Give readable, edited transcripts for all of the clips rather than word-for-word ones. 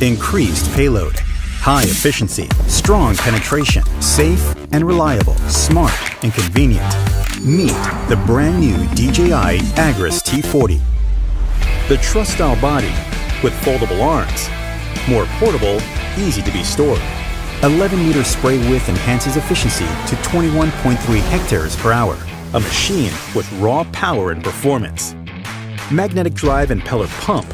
increased payload, high efficiency, strong penetration, safe and reliable, smart and convenient. Meet the brand new DJI AGRAS T40. The truss-style body with foldable arms, more portable, easy to be stored. 11-meter spray width enhances efficiency to 21.3 hectares per hour. A machine with raw power and performance. Magnetic drive impeller pump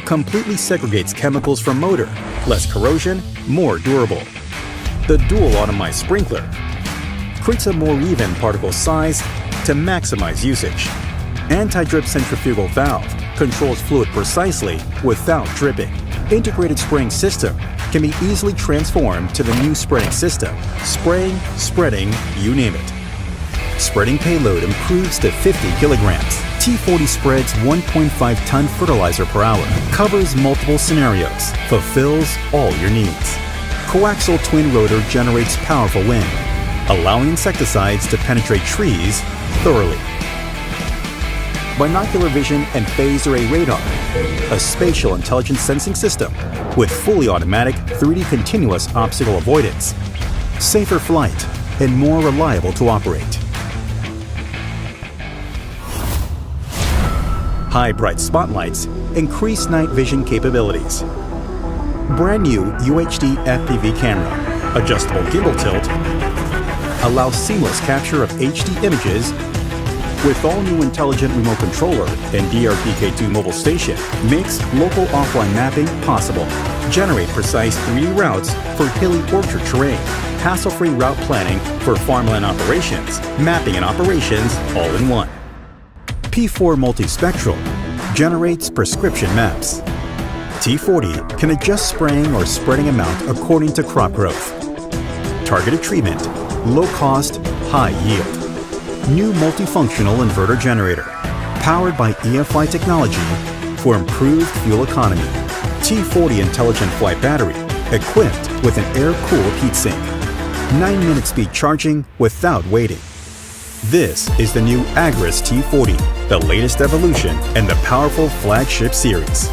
completely segregates chemicals from motor, less corrosion, more durable. The dual automized sprinkler creates a more even particle size to maximize usage. Anti-drip centrifugal valve controls fluid precisely without dripping. Integrated spraying system can be easily transformed to the new spreading system. Spraying, spreading, you name it. Spreading payload improves to 50 kilograms. T40 spreads 1.5-ton fertilizer per hour, covers multiple scenarios, fulfills all your needs. Coaxial twin rotor generates powerful wind, allowing insecticides to penetrate trees thoroughly. Binocular vision and phased array radar, a spatial intelligence sensing system with fully automatic 3D continuous obstacle avoidance, safer flight, and more reliable to operate. High bright spotlights increase night vision capabilities. Brand new UHD FPV camera, adjustable gimbal tilt, allows seamless capture of HD images with all new intelligent remote controller and DRPK2 mobile station. Makes local offline mapping possible. Generate precise 3D routes for hilly orchard terrain. Hassle-free route planning for farmland operations. Mapping and operations all in one. P4 multispectral generates prescription maps. T40 can adjust spraying or spreading amount according to crop growth. Targeted treatment, low cost, high yield. New multifunctional inverter generator, powered by EFI technology for improved fuel economy. T40 intelligent flight battery, equipped with an air-cooled heatsink. 9-minute speed charging without waiting. This is the new AGRAS T40, the latest evolution in the powerful flagship series.